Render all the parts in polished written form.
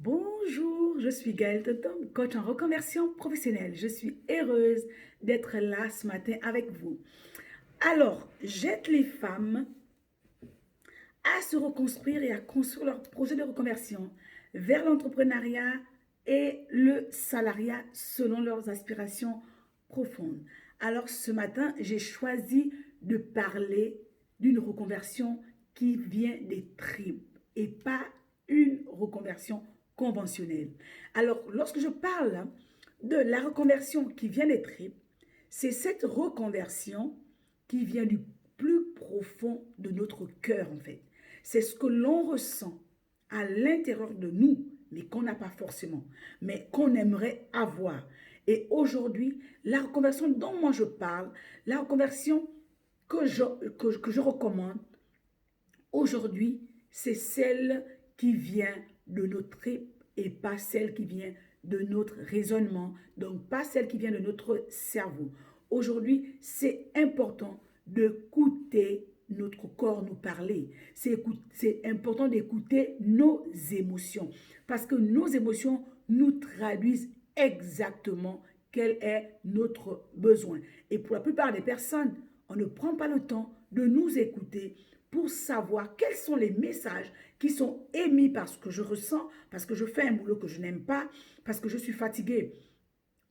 Bonjour, je suis Gaëlle Totom, coach en reconversion professionnelle. Je suis heureuse d'être là ce matin avec vous. Alors, j'aide les femmes à se reconstruire et à construire leur projet de reconversion vers l'entrepreneuriat et le salariat selon leurs aspirations profondes. Alors, ce matin, j'ai choisi de parler d'une reconversion qui vient des tripes et pas une reconversion conventionnelle. Alors, lorsque je parle de la reconversion qui vient des tripes, c'est cette reconversion qui vient du plus profond de notre cœur en fait. C'est ce que l'on ressent à l'intérieur de nous, mais qu'on n'a pas forcément, mais qu'on aimerait avoir. Et aujourd'hui, la reconversion dont moi je parle, la reconversion que je recommande, aujourd'hui, c'est celle qui vient de notre tripes et pas celle qui vient de notre raisonnement, donc pas celle qui vient de notre cerveau. Aujourd'hui, c'est important d'écouter notre corps nous parler. C'est important d'écouter nos émotions parce que nos émotions nous traduisent exactement quel est notre besoin. Et pour la plupart des personnes, on ne prend pas le temps de nous écouter pour savoir quels sont les messages qui sont émis par ce que je ressens, parce que je fais un boulot que je n'aime pas, parce que je suis fatiguée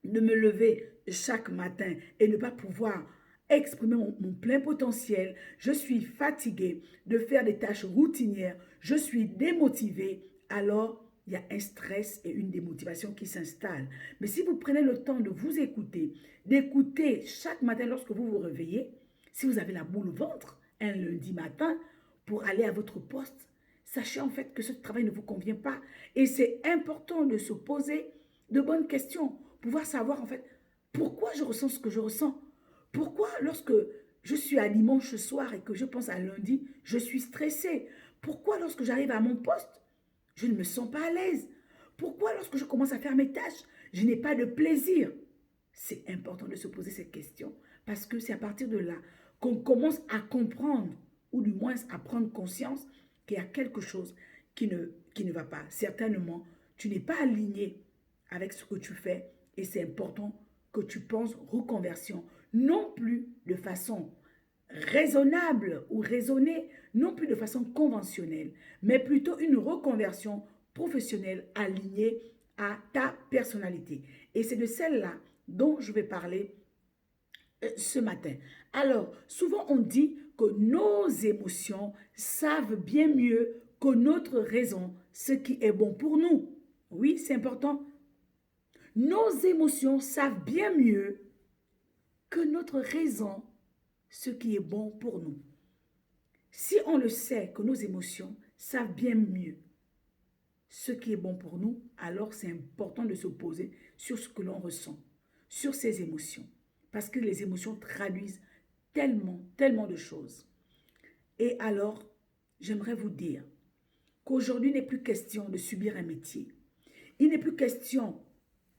de me lever chaque matin et ne pas pouvoir exprimer mon plein potentiel. Je suis fatiguée de faire des tâches routinières. Je suis démotivée. Alors, il y a un stress et une démotivation qui s'installent. Mais si vous prenez le temps de vous écouter, d'écouter chaque matin lorsque vous vous réveillez, si vous avez la boule au ventre un lundi matin pour aller à votre poste, sachez en fait que ce travail ne vous convient pas. Et c'est important de se poser de bonnes questions, pouvoir savoir en fait pourquoi je ressens ce que je ressens. Pourquoi lorsque je suis à dimanche soir et que je pense à lundi, je suis stressée. Pourquoi lorsque j'arrive à mon poste, je ne me sens pas à l'aise. Pourquoi lorsque je commence à faire mes tâches, je n'ai pas de plaisir. C'est important de se poser cette question parce que c'est à partir de là qu'on commence à comprendre ou du moins à prendre conscience qu'il y a quelque chose qui ne va pas. Certainement, tu n'es pas aligné avec ce que tu fais et c'est important que tu penses reconversion, non plus de façon raisonnable ou raisonnée, non plus de façon conventionnelle, mais plutôt une reconversion professionnelle alignée à ta personnalité. Et c'est de celle-là dont je vais parler ce matin. Alors, souvent on dit que nos émotions savent bien mieux que notre raison ce qui est bon pour nous. Oui, c'est important. Nos émotions savent bien mieux que notre raison ce qui est bon pour nous. Si on le sait que nos émotions savent bien mieux ce qui est bon pour nous, alors c'est important de se poser sur ce que l'on ressent, sur ces émotions. Parce que les émotions traduisent tellement, tellement de choses. Et alors, j'aimerais vous dire qu'aujourd'hui, il n'est plus question de subir un métier. Il n'est plus question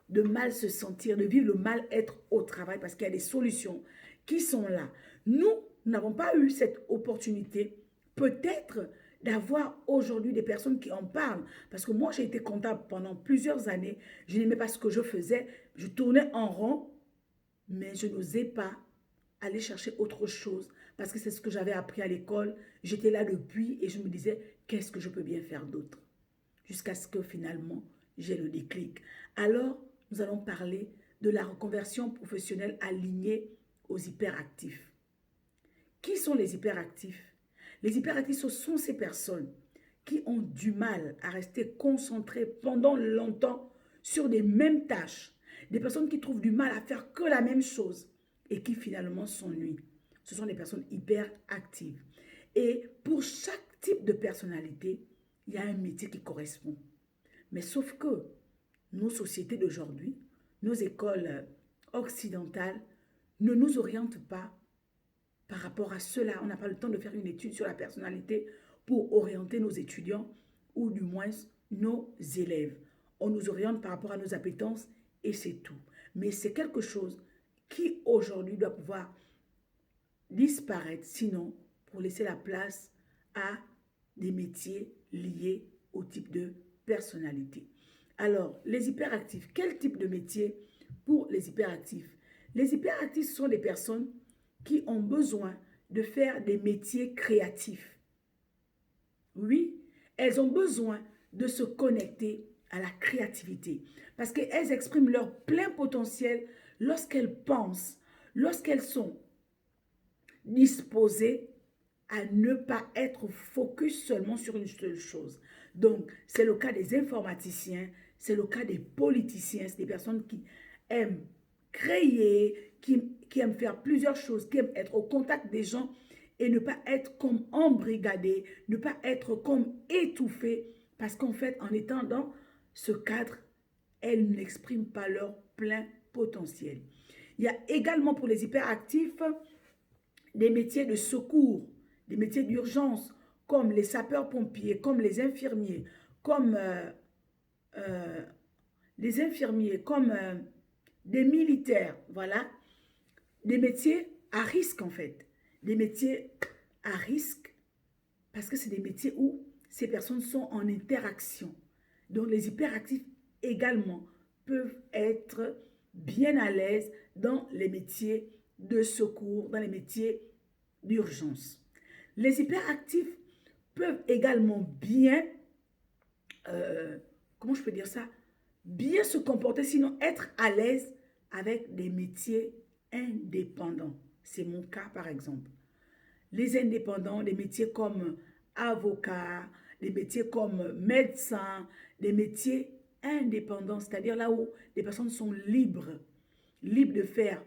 de mal se sentir, de vivre le mal-être au travail parce qu'il y a des solutions qui sont là. Nous n'avons pas eu cette opportunité, peut-être, d'avoir aujourd'hui des personnes qui en parlent. Parce que moi, j'ai été comptable pendant plusieurs années. Je n'aimais pas ce que je faisais. Je tournais en rond, mais je n'osais pas aller chercher autre chose parce que c'est ce que j'avais appris à l'école. J'étais là depuis et je me disais, qu'est-ce que je peux bien faire d'autre? Jusqu'à ce que finalement, j'ai le déclic. Alors, nous allons parler de la reconversion professionnelle alignée aux hyperactifs. Qui sont les hyperactifs? Les hyperactifs, ce sont ces personnes qui ont du mal à rester concentrées pendant longtemps sur des mêmes tâches. Des personnes qui trouvent du mal à faire que la même chose et qui finalement s'ennuient. Ce sont des personnes hyperactives. Et pour chaque type de personnalité, il y a un métier qui correspond. Mais sauf que nos sociétés d'aujourd'hui, nos écoles occidentales ne nous orientent pas par rapport à cela. On n'a pas le temps de faire une étude sur la personnalité pour orienter nos étudiants ou du moins nos élèves. On nous oriente par rapport à nos appétences et c'est tout. Mais c'est quelque chose qui aujourd'hui doit pouvoir disparaître, sinon pour laisser la place à des métiers liés au type de personnalité. Alors, les hyperactifs, quel type de métier pour les hyperactifs? Les hyperactifs sont des personnes qui ont besoin de faire des métiers créatifs. Oui, elles ont besoin de se connecter à la créativité parce qu'elles expriment leur plein potentiel lorsqu'elles pensent, lorsqu'elles sont disposées à ne pas être focus seulement sur une seule chose. Donc, c'est le cas des informaticiens, c'est le cas des politiciens, c'est des personnes qui aiment créer, qui aiment faire plusieurs choses, qui aiment être au contact des gens et ne pas être comme embrigadés, ne pas être comme étouffés, parce qu'en fait, en étant dans ce cadre, elles n'expriment pas leur plein potentiel. Il y a également pour les hyperactifs des métiers de secours, des métiers d'urgence, comme les sapeurs-pompiers, comme les infirmiers, comme euh, des militaires, voilà. Des métiers à risque en fait. Des métiers à risque parce que c'est des métiers où ces personnes sont en interaction. Donc les hyperactifs également peuvent être bien à l'aise dans les métiers de secours, dans les métiers d'urgence. Les hyperactifs peuvent également bien, comment je peux dire ça, bien se comporter, sinon être à l'aise avec des métiers indépendants. C'est mon cas par exemple. Les indépendants, des métiers comme avocat, des métiers comme médecin, des métiers indépendants, c'est-à-dire là où les personnes sont libres, libres de faire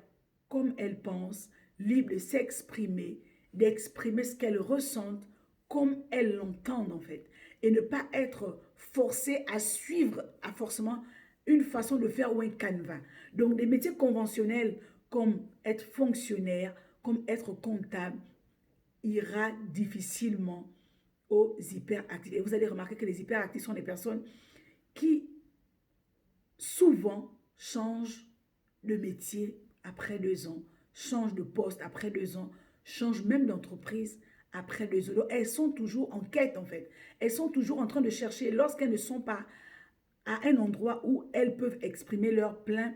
comme elles pensent, libres de s'exprimer, d'exprimer ce qu'elles ressentent comme elles l'entendent en fait, et ne pas être forcées à suivre à forcément une façon de faire ou un canevas. Donc des métiers conventionnels comme être fonctionnaire, comme être comptable, ira difficilement aux hyperactifs. Et vous allez remarquer que les hyperactifs sont des personnes qui souvent changent de métier après 2 ans, changent de poste après 2 ans, changent même d'entreprise après 2 ans. Donc, elles sont toujours en quête en fait. Elles sont toujours en train de chercher lorsqu'elles ne sont pas à un endroit où elles peuvent exprimer leur plein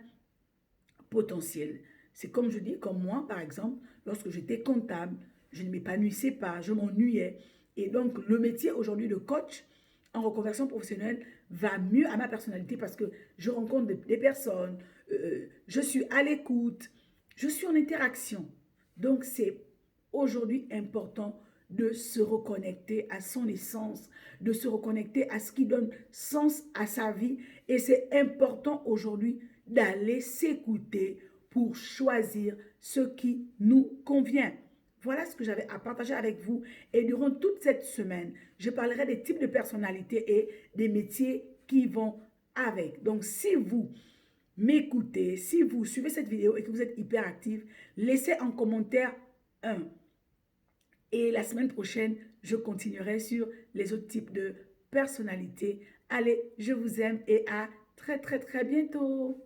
potentiel. C'est comme je dis, comme moi par exemple, lorsque j'étais comptable, je ne m'épanouissais pas, je m'ennuyais. Et donc le métier aujourd'hui de coach en reconversion professionnelle va mieux à ma personnalité parce que je rencontre des personnes, je suis à l'écoute, je suis en interaction. Donc c'est aujourd'hui important de se reconnecter à son essence, de se reconnecter à ce qui donne sens à sa vie. Et c'est important aujourd'hui d'aller s'écouter pour choisir ce qui nous convient. Voilà ce que j'avais à partager avec vous. Et durant toute cette semaine, je parlerai des types de personnalités et des métiers qui vont avec. Donc, si vous m'écoutez, si vous suivez cette vidéo et que vous êtes hyperactif, laissez en commentaire 1. Et la semaine prochaine, je continuerai sur les autres types de personnalités. Allez, je vous aime et à très très très bientôt.